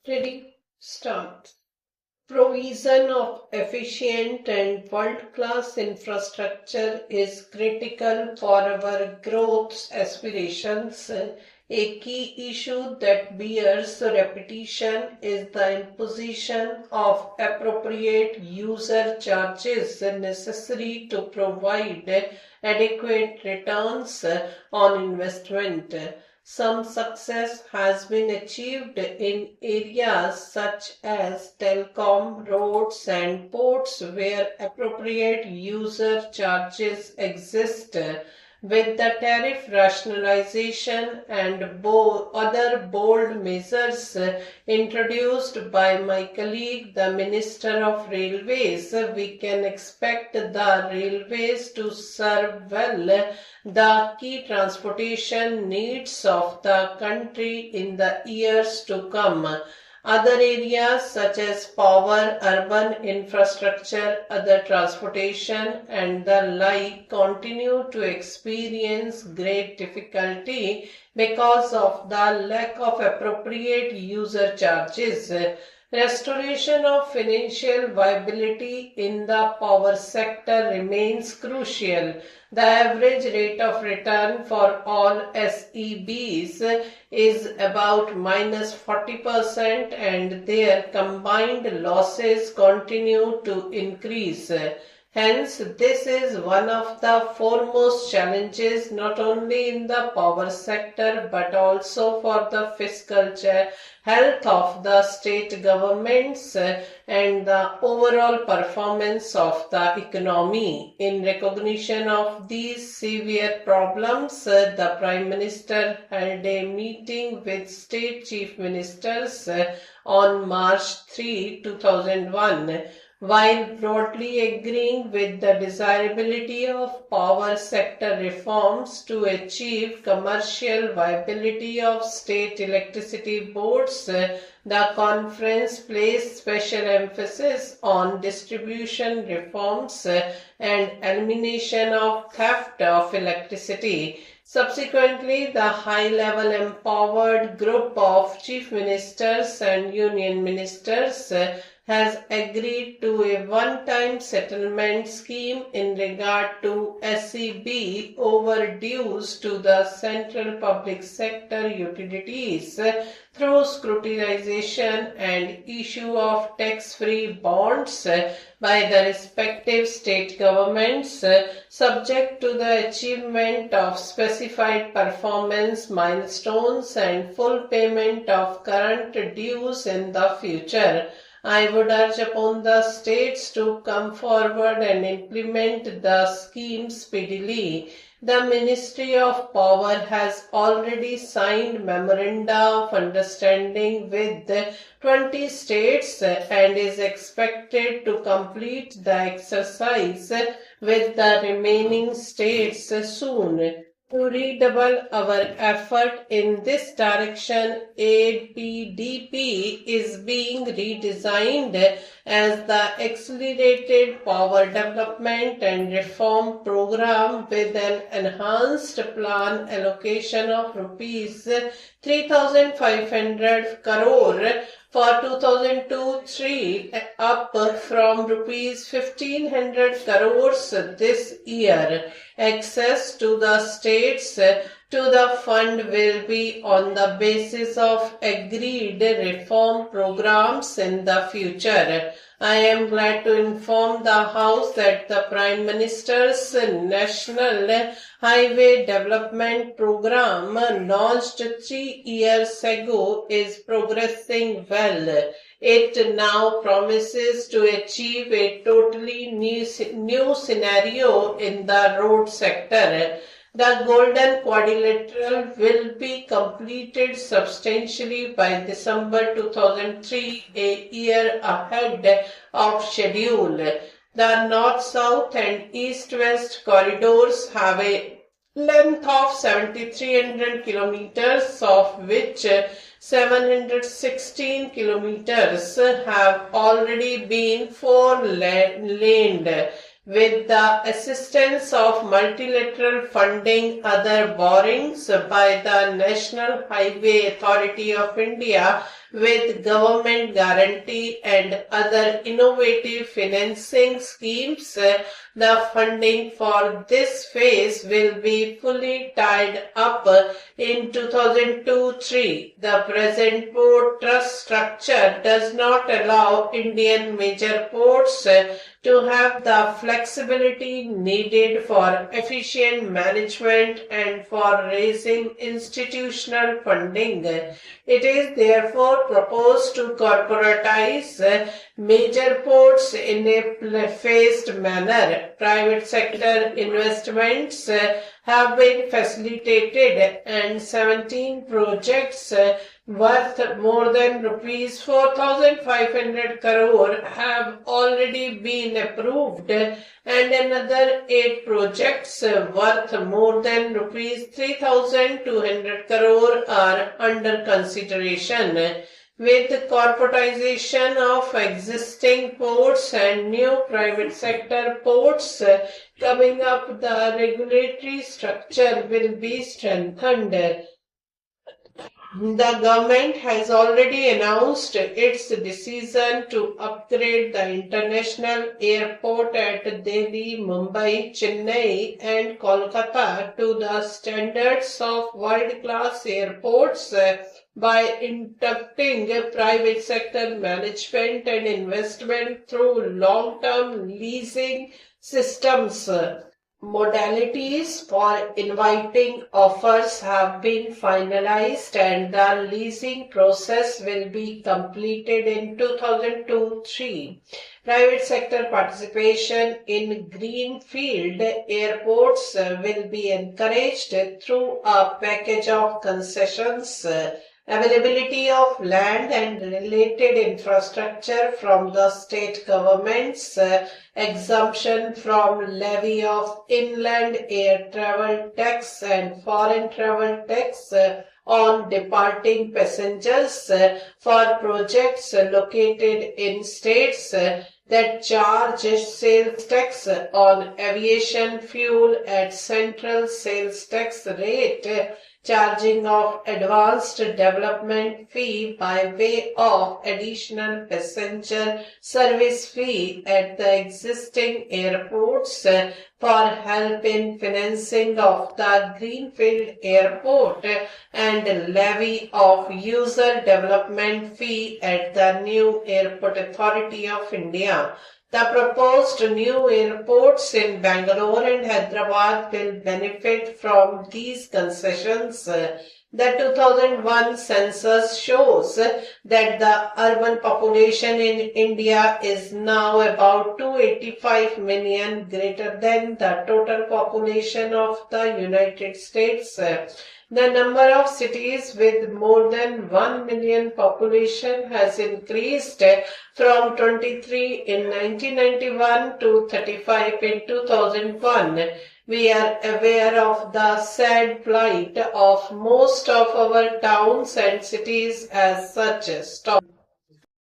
Ready? Start. Provision of efficient and world-class infrastructure is critical for our growth aspirations. A key issue that bears repetition is the imposition of appropriate user charges necessary to provide adequate returns on investment. Some success has been achieved in areas such as telecom, roads and ports where appropriate user charges exist. With the tariff rationalization and other bold measures introduced by my colleague, the Minister of Railways, we can expect the railways to serve well the key transportation needs of the country in the years to come. Other areas such as power, urban infrastructure, other transportation and the like continue to experience great difficulty because of the lack of appropriate user charges. Restoration of financial viability in the power sector remains crucial. The average rate of return for all SEBs is about minus 40% and their combined losses continue to increase. Hence, this is one of the foremost challenges not only in the power sector but also for the fiscal health of the state governments and the overall performance of the economy. In recognition of these severe problems, the Prime Minister held a meeting with state chief ministers on March 3, 2001. While broadly agreeing with the desirability of power sector reforms to achieve commercial viability of state electricity boards, the conference placed special emphasis on distribution reforms and elimination of theft of electricity. Subsequently, the high-level empowered group of chief ministers and union ministers has agreed to a one-time settlement scheme in regard to SEB overdues to the central public sector utilities through scrutinization and issue of tax-free bonds by the respective state governments, subject to the achievement of specified performance milestones and full payment of current dues in the future. I would urge upon the states to come forward and implement the scheme speedily. The Ministry of Power has already signed memoranda of understanding with 20 states and is expected to complete the exercise with the remaining states soon. To redouble our effort in this direction, APDP is being redesigned as the Accelerated Power Development and Reform Program with an enhanced plan allocation of rupees 3,500 crore for 2002-03 up from rupees 1,500 crores this year. Access to the states to the fund will be on the basis of agreed reform programs in the future. I am glad to inform the House that the Prime Minister's National Highway Development Program, launched 3 years ago, is progressing well. It now promises to achieve a totally new scenario in the road sector. The Golden Quadrilateral will be completed substantially by December 2003, a year ahead of schedule. The North-South and East-West corridors have a length of 7,300 kilometers, of which 716 kilometers have already been four-laned. With the assistance of multilateral funding, other borrowings by the National Highway Authority of India with government guarantee and other innovative financing schemes. The funding for this phase will be fully tied up in 2002-03. The present port trust structure does not allow Indian major ports to have the flexibility needed for efficient management and for raising institutional funding. It is therefore proposed to corporatize major ports in a phased manner. Private sector investments have been facilitated and 17 projects worth more than rupees 4,500 crore have already been approved and another 8 projects worth more than rupees 3,200 crore are under consideration. With corporatization of existing ports and new private sector ports coming up, the regulatory structure will be strengthened. The government has already announced its decision to upgrade the international airport at Delhi, Mumbai, Chennai and Kolkata to the standards of world-class airports by inducting private sector management and investment through long-term leasing systems. Modalities for inviting offers have been finalized and the leasing process will be completed in 2002-03. Private sector participation in greenfield airports will be encouraged through a package of concessions, availability of land and related infrastructure from the state governments, exemption from levy of inland air travel tax and foreign travel tax on departing passengers for projects located in states that charge sales tax on aviation fuel at central sales tax rate, charging of advanced development fee by way of additional passenger service fee at the existing airports for help in financing of the greenfield airport and levy of user development fee at the new Airport Authority of India. The proposed new airports in Bangalore and Hyderabad will benefit from these concessions. The 2001 census shows that the urban population in India is now about 285 million, greater than the total population of the United States. The number of cities with more than 1 million population has increased from 23 in 1991 to 35 in 2001. We are aware of the sad plight of most of our towns and cities as such. Stop.